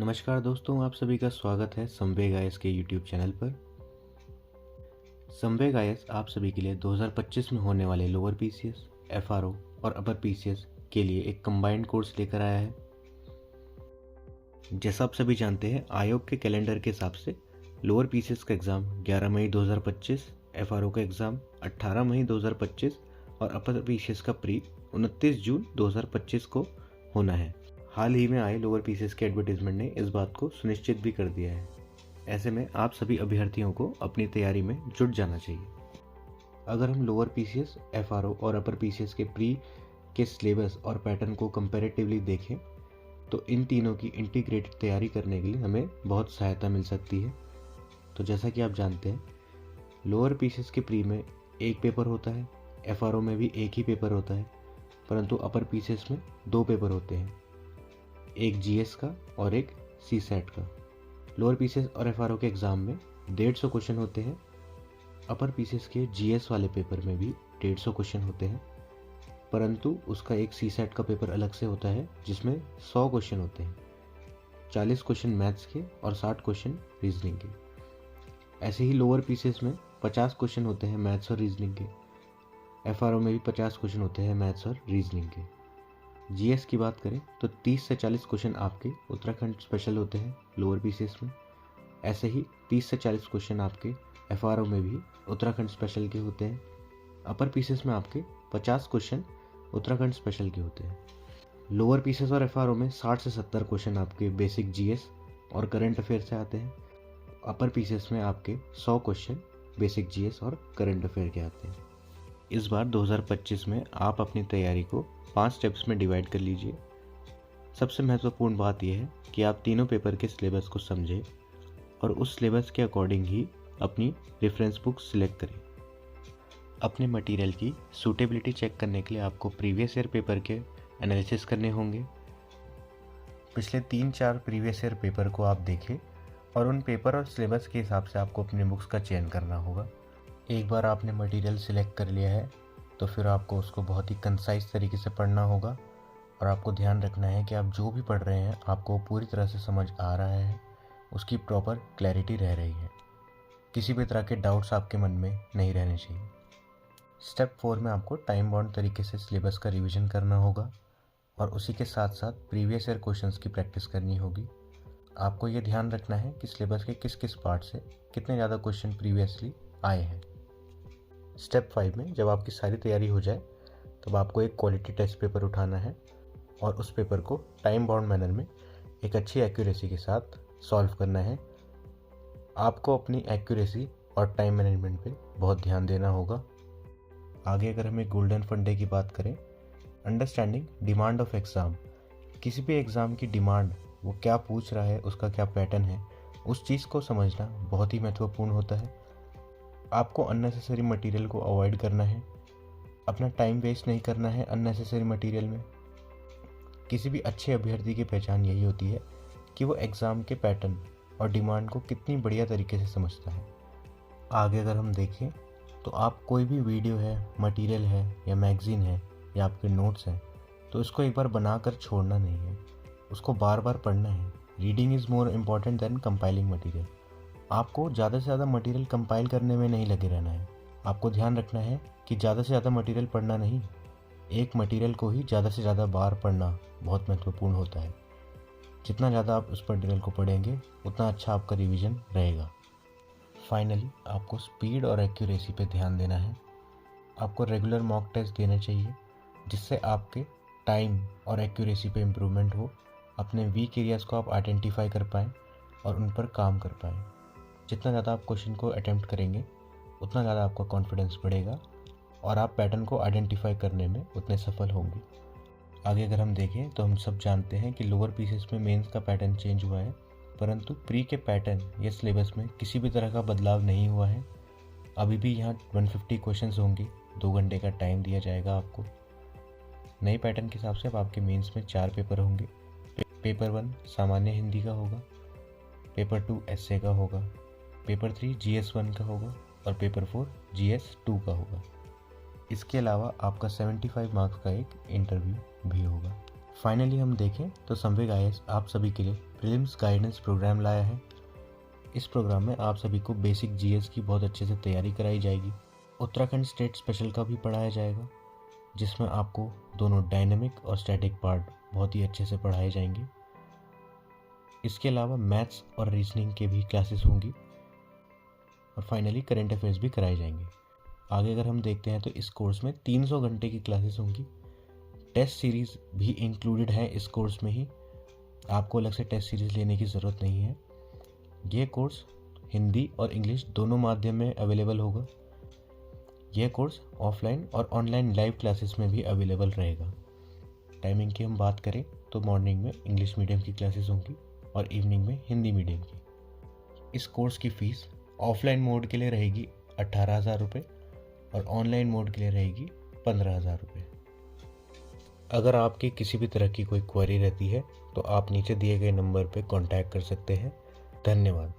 नमस्कार दोस्तों, आप सभी का स्वागत है संवेग आईएएस के यूट्यूब चैनल पर। संवेग आईएएस आप सभी के लिए 2025 में होने वाले लोअर पीसीएस, एफआरओ और अपर पीसीएस के लिए एक कंबाइंड कोर्स लेकर आया है। जैसा आप सभी जानते हैं, आयोग के कैलेंडर के हिसाब से लोअर पीसीएस का एग्ज़ाम 11 मई 2025, एफआरओ का एग्ज़ाम 18 मई 2025 और अपर पीसीएस का प्री 29 जून 2025 को होना है। हाल ही में आए लोअर पीसीएस के एडवर्टीजमेंट ने इस बात को सुनिश्चित भी कर दिया है। ऐसे में आप सभी अभ्यर्थियों को अपनी तैयारी में जुट जाना चाहिए। अगर हम लोअर पीसीएस, एफआरओ और अपर पीसीएस के प्री के सिलेबस और पैटर्न को कंपैरेटिवली देखें तो इन तीनों की इंटीग्रेटेड तैयारी करने के लिए हमें बहुत सहायता मिल सकती है। तो जैसा कि आप जानते हैं, लोअर पीसीएस के प्री में एक पेपर होता है, एफआरओ में भी एक ही पेपर होता है, परंतु अपर पीसीएस में 2 पेपर होते हैं, एक जीएस का और एक सीसैट का। लोअर पीसीएस और एफआरओ के एग्ज़ाम में 150 क्वेश्चन होते हैं। अपर पीसीएस के जीएस वाले पेपर में भी 150 क्वेश्चन होते हैं, परंतु उसका एक सीसैट का पेपर अलग से होता है जिसमें 100 क्वेश्चन होते हैं, 40 क्वेश्चन मैथ्स के और 60 क्वेश्चन रीजनिंग के। ऐसे ही लोअर पीसीएस में 50 क्वेश्चन होते हैं मैथ्स और रीजनिंग के। एफआरओ में भी 50 क्वेश्चन होते हैं मैथ्स और रीजनिंग के। जीएस की बात करें तो 30 से 40 क्वेश्चन आपके उत्तराखंड स्पेशल होते हैं लोअर पीसीएस में। ऐसे ही 30 से 40 क्वेश्चन आपके एफआरओ में भी उत्तराखंड स्पेशल के होते हैं। अपर पीसीएस में आपके 50 क्वेश्चन उत्तराखंड स्पेशल के होते हैं। लोअर पीसीएस और एफआरओ में 60 से 70 क्वेश्चन आपके बेसिक जीएस और करंट अफेयर से आते हैं। अपर पीसीएस में आपके 100 क्वेश्चन बेसिक जीएस और करंट अफेयर के आते हैं। इस बार 2025 में आप अपनी तैयारी को 5 स्टेप्स में डिवाइड कर लीजिए। सबसे महत्वपूर्ण बात यह है कि आप तीनों पेपर के सिलेबस को समझें और उस सिलेबस के अकॉर्डिंग ही अपनी रेफरेंस बुक सिलेक्ट करें। अपने मटेरियल की सूटेबिलिटी चेक करने के लिए आपको प्रीवियस ईयर पेपर के एनालिसिस करने होंगे। पिछले 3-4 प्रीवियस ईयर पेपर को आप देखें और उन पेपर और सिलेबस के हिसाब से आपको अपनी बुक्स का चयन करना होगा। एक बार आपने मटेरियल सिलेक्ट कर लिया है तो फिर आपको उसको बहुत ही कंसाइज तरीके से पढ़ना होगा और आपको ध्यान रखना है कि आप जो भी पढ़ रहे हैं आपको पूरी तरह से समझ आ रहा है, उसकी प्रॉपर क्लैरिटी रह रही है, किसी भी तरह के डाउट्स आपके मन में नहीं रहने चाहिए। स्टेप 4 में आपको टाइम बाउंड तरीके से सिलेबस का रिवीजन करना होगा और उसी के साथ साथ प्रीवियस ईयर क्वेश्चंस की प्रैक्टिस करनी होगी। आपको ये ध्यान रखना है कि सिलेबस के किस किस पार्ट से कितने ज़्यादा क्वेश्चन प्रीवियसली आए हैं। स्टेप 5 में जब आपकी सारी तैयारी हो जाए तब आपको एक क्वालिटी टेस्ट पेपर उठाना है और उस पेपर को टाइम बाउंड मैनर में एक अच्छी एक्यूरेसी के साथ सॉल्व करना है। आपको अपनी एक्यूरेसी और टाइम मैनेजमेंट पे बहुत ध्यान देना होगा। आगे अगर हमें गोल्डन फंडे की बात करें, अंडरस्टैंडिंग डिमांड ऑफ एग्ज़ाम। किसी भी एग्ज़ाम की डिमांड, वो क्या पूछ रहा है, उसका क्या पैटर्न है, उस चीज़ को समझना बहुत ही महत्वपूर्ण होता है। आपको अननेसेसरी मटेरियल को अवॉइड करना है, अपना टाइम वेस्ट नहीं करना है अननेसेसरी मटेरियल में। किसी भी अच्छे अभ्यर्थी की पहचान यही होती है कि वो एग्ज़ाम के पैटर्न और डिमांड को कितनी बढ़िया तरीके से समझता है। आगे अगर हम देखें तो आप कोई भी वीडियो है, मटेरियल है या मैगज़ीन है या आपके नोट्स हैं, तो इसको एक बार बनाकर छोड़ना नहीं है, उसको बार बार पढ़ना है। Reading is more important than compiling material. आपको ज़्यादा से ज़्यादा मटेरियल कंपाइल करने में नहीं लगे रहना है। आपको ध्यान रखना है कि ज़्यादा से ज़्यादा मटेरियल पढ़ना नहीं, एक मटेरियल को ही ज़्यादा से ज़्यादा बार पढ़ना बहुत महत्वपूर्ण होता है। जितना ज़्यादा आप उस मटेरियल को पढ़ेंगे उतना अच्छा आपका रिवीजन रहेगा। फाइनली आपको स्पीड और एक्यूरेसी पे ध्यान देना है। आपको रेगुलर मॉक टेस्ट देने चाहिए जिससे आपके टाइम और एक्यूरेसी पे इम्प्रूवमेंट हो। अपने वीक एरियाज़ को आप आइडेंटिफाई कर पाएँ और उन पर काम कर पाएँ। जितना ज़्यादा आप क्वेश्चन को अटेम्प्ट करेंगे उतना ज़्यादा आपका कॉन्फिडेंस बढ़ेगा और आप पैटर्न को आइडेंटिफाई करने में उतने सफल होंगे। आगे अगर हम देखें तो हम सब जानते हैं कि लोअर पीसीएस में मेंस का पैटर्न चेंज हुआ है, परंतु प्री के पैटर्न या सिलेबस में किसी भी तरह का बदलाव नहीं हुआ है। अभी भी यहाँ 150 क्वेश्चंस होंगे, 2 घंटे का टाइम दिया जाएगा आपको। नए पैटर्न के हिसाब से अब आपके मेंस में 4 पेपर होंगे। पेपर 1 सामान्य हिंदी का होगा, पेपर 2 एसए का होगा, पेपर 3 GS1 का होगा और पेपर 4 GS2 का होगा। इसके अलावा आपका 75 मार्क्स का एक इंटरव्यू भी होगा। फाइनली हम देखें तो संवेग आईएएस आप सभी के लिए प्रीलिम्स गाइडेंस प्रोग्राम लाया है। इस प्रोग्राम में आप सभी को बेसिक जीएस की बहुत अच्छे से तैयारी कराई जाएगी। उत्तराखंड स्टेट स्पेशल का भी पढ़ाया जाएगा, जिसमें आपको दोनों डायनेमिक और स्टैटिक पार्ट बहुत ही अच्छे से पढ़ाए जाएंगे। इसके अलावा मैथ्स और रीजनिंग के भी क्लासेस होंगी और फाइनली करंट अफेयर्स भी कराए जाएंगे। आगे अगर हम देखते हैं तो इस कोर्स में 300 घंटे की क्लासेस होंगी। टेस्ट सीरीज़ भी इंक्लूडेड है इस कोर्स में ही, आपको अलग से टेस्ट सीरीज़ लेने की ज़रूरत नहीं है। ये कोर्स हिंदी और इंग्लिश दोनों माध्यम में अवेलेबल होगा। यह कोर्स ऑफलाइन और ऑनलाइन लाइव क्लासेस में भी अवेलेबल रहेगा। टाइमिंग की हम बात करें तो मॉर्निंग में इंग्लिश मीडियम की क्लासेस होंगी और इवनिंग में हिंदी मीडियम की। इस कोर्स की फ़ीस ऑफलाइन मोड के लिए रहेगी 18,000 रुपये और ऑनलाइन मोड के लिए रहेगी 15,000 रुपये। अगर आपकी किसी भी तरह की कोई क्वेरी रहती है तो आप नीचे दिए गए नंबर पर कॉन्टैक्ट कर सकते हैं। धन्यवाद।